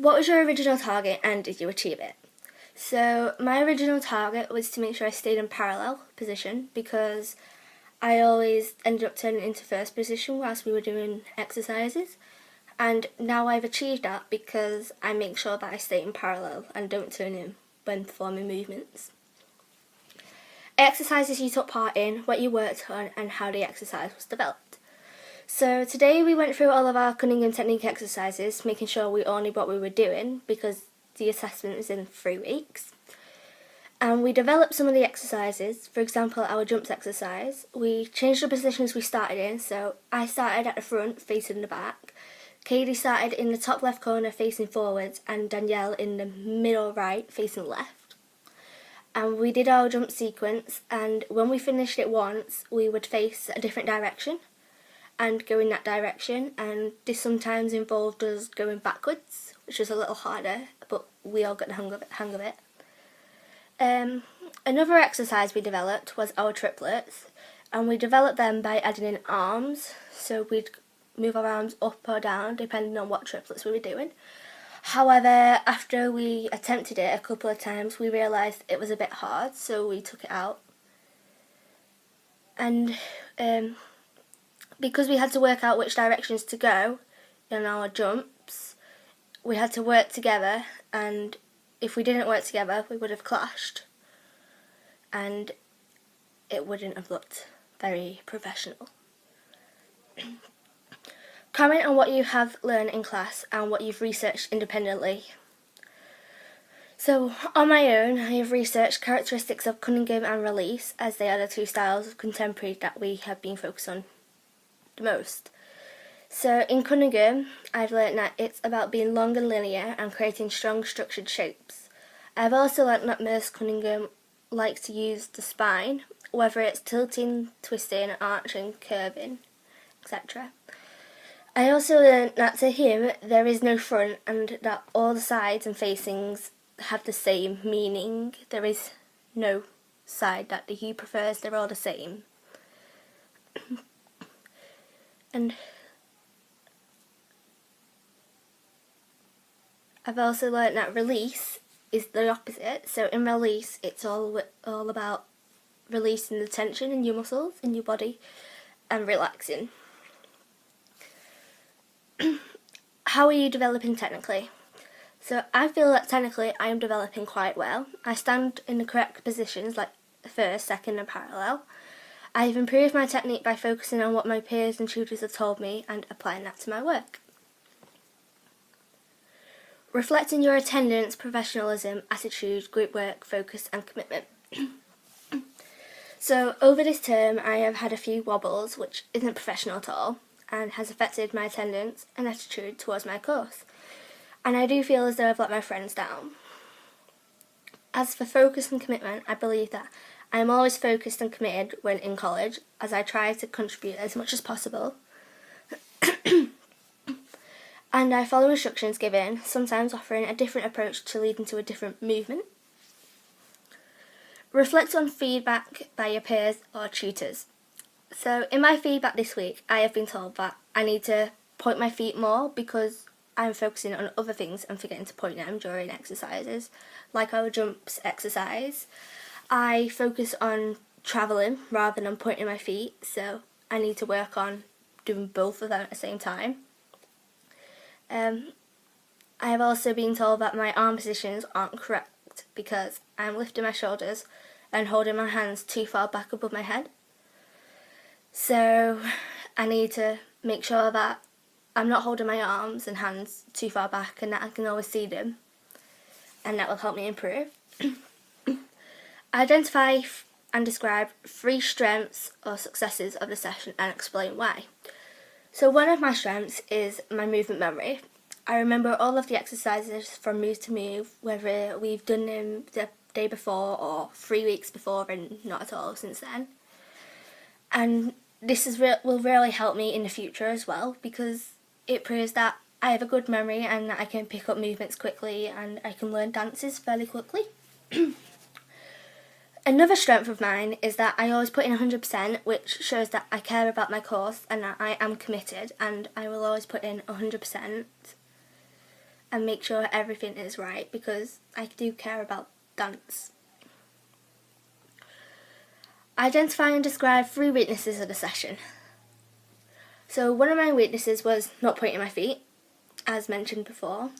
What was your original target and did you achieve it? So my original target was to make sure I stayed in parallel position because I always ended up turning into first position whilst we were doing exercises. And now I've achieved that because I make sure that I stay in parallel and don't turn in when performing movements. Exercises you took part in, what you worked on and how the exercise was developed. So today we went through all of our Cunningham technique exercises, making sure we all knew what we were doing because the assessment was in 3 weeks. And we developed some of the exercises, for example our jumps exercise. We changed the positions we started in, so I started at the front facing the back, Katie started in the top left corner facing forwards and Danielle in the middle right facing left. And we did our jump sequence, and when we finished it once we would face a different direction and go in that direction, and this sometimes involved us going backwards, which was a little harder, but we all got the hang of it. Another exercise we developed was our triplets, and we developed them by adding in arms, so we'd move our arms up or down depending on what triplets we were doing. However, after we attempted it a couple of times we realised it was a bit hard, so we took it out. And because we had to work out which directions to go in our jumps, we had to work together, and if we didn't work together we would have clashed and it wouldn't have looked very professional. Comment on what you have learned in class and what you've researched independently. So, on my own, I have researched characteristics of Cunningham and release, as they are the 2 styles of contemporary that we have been focused on the most. So, in Cunningham, I've learnt that it's about being long and linear and creating strong structured shapes. I've also learnt that Merce Cunningham likes to use the spine, whether it's tilting, twisting, arching, curving, etc. I also learnt that to him there is no front and that all the sides and facings have the same meaning. There is no side that he prefers, they're all the same. And I've also learnt that release is the opposite. So in release it's all about releasing the tension in your muscles, in your body, and relaxing. How are you developing technically? So I feel that technically I am developing quite well. I stand in the correct positions like first, second and parallel. I have improved my technique by focusing on what my peers and tutors have told me and applying that to my work. Reflect on your attendance, professionalism, attitude, group work, focus and commitment. So over this term I have had a few wobbles, which isn't professional at all, and has affected my attendance and attitude towards my course. And I do feel as though I've let my friends down. As for focus and commitment, I believe that I am always focused and committed when in college, as I try to contribute as much as possible. And I follow instructions given, sometimes offering a different approach to leading to a different movement. Reflect on feedback by your peers or tutors. So in my feedback this week, I have been told that I need to point my feet more because I'm focusing on other things and forgetting to point them during exercises, like our jumps exercise. I focus on travelling rather than on pointing my feet, so I need to work on doing both of them at the same time. I have also been told that my arm positions aren't correct because I'm lifting my shoulders and holding my hands too far back above my head. So I need to make sure that I'm not holding my arms and hands too far back and that I can always see them, and that will help me improve. Identify and describe 3 strengths or successes of the session and explain why. So one of my strengths is my movement memory. I remember all of the exercises from move to move, whether we've done them the day before or 3 weeks before and not at all since then. And this will really help me in the future as well because it proves that I have a good memory and that I can pick up movements quickly and I can learn dances fairly quickly. Another strength of mine is that I always put in 100%, which shows that I care about my course and that I am committed, and I will always put in 100%. and make sure everything is right, because I do care about dance. Identify and describe 3 weaknesses of the session. So one of my weaknesses was not pointing my feet, as mentioned before,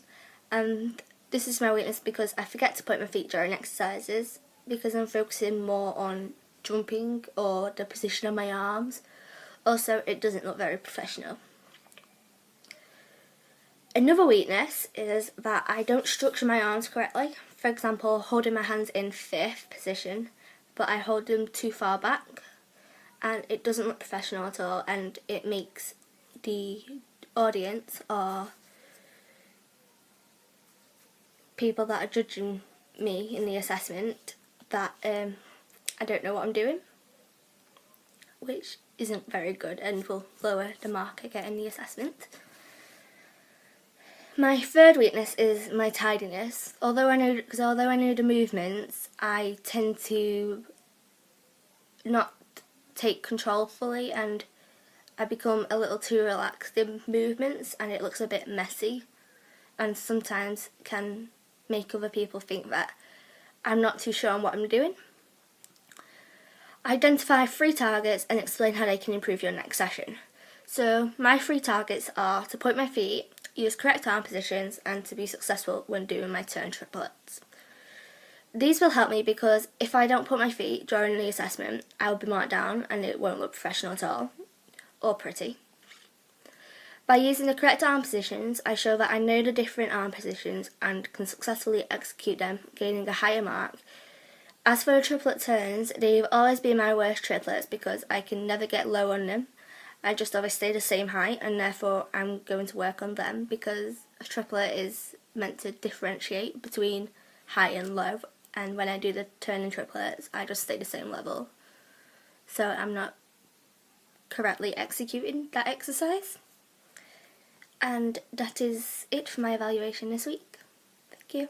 and this is my weakness because I forget to point my feet during exercises because I'm focusing more on jumping or the position of my arms. Also, it doesn't look very professional. Another weakness is that I don't structure my arms correctly. For example, holding my hands in 5th position, but I hold them too far back, and it doesn't look professional at all, and it makes the audience or people that are judging me in the assessment that I don't know what I'm doing, which isn't very good and will lower the mark I get in the assessment. My 3rd weakness is my tidiness. Although I know the movements, I tend to not take control fully, and I become a little too relaxed in movements, and it looks a bit messy, and sometimes can make other people think that I'm not too sure on what I'm doing. Identify 3 targets and explain how they can improve your next session. So my 3 targets are to point my feet, use correct arm positions, and to be successful when doing my turn triplets. These will help me because if I don't put my feet during the assessment, I will be marked down and it won't look professional at all, or pretty. By using the correct arm positions, I show that I know the different arm positions and can successfully execute them, gaining a higher mark. As for the triplet turns, they've always been my worst triplets because I can never get low on them. I just always stay the same height, and therefore I'm going to work on them because a triplet is meant to differentiate between high and low, and when I do the turning triplets I just stay the same level, so I'm not correctly executing that exercise. And that is it for my evaluation this week. Thank you.